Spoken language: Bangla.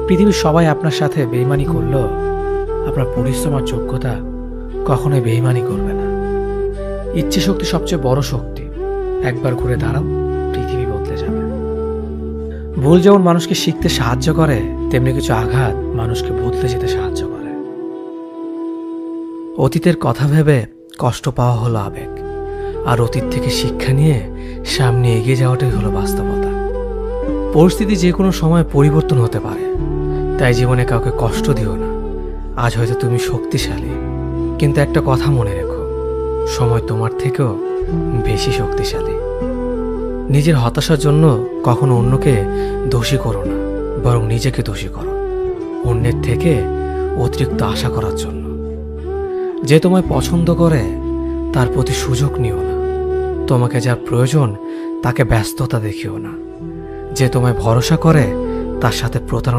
পৃথিবীর সবাই আপনার সাথে বেইমানি করলেও আপনার পরিশ্রম আর যোগ্যতা কখনোই বেইমানি করবে না। ইচ্ছে শক্তি সবচেয়ে বড় শক্তি। একবার ঘুরে দাঁড়াও, পৃথিবী বদলে যাবে। ভুল যেমন মানুষকে শিখতে সাহায্য করে, তেমনি কিছু আঘাত মানুষকে বদলে যেতে সাহায্য করে। অতীতের কথা ভেবে কষ্ট পাওয়া হলো আবেগ, আর অতীত থেকে শিক্ষা নিয়ে সামনে এগিয়ে যাওয়াটাই হলো বাস্তবতা। পরিস্থিতি যে কোনো সময় পরিবর্তন হতে পারে, তাই জীবনে কাউকে কষ্ট দিও না। আজ হয়তো তুমি শক্তিশালী, কিন্তু একটা কথা মনে রেখো, সময় তোমার থেকেও বেশি শক্তিশালী। নিজের হতাশার জন্য কখনো অন্যকে দোষী করো না, বরং নিজেকে দোষী করো অন্যের থেকে অতিরিক্ত আশা করার জন্য। যে তোমায় পছন্দ করে তার প্রতি সুযোগ নিও না। তোমাকে যার প্রয়োজন তাকে ব্যস্ততা দেখিও না। যে তোমায় ভরসা করে তার সাথে প্রতারণা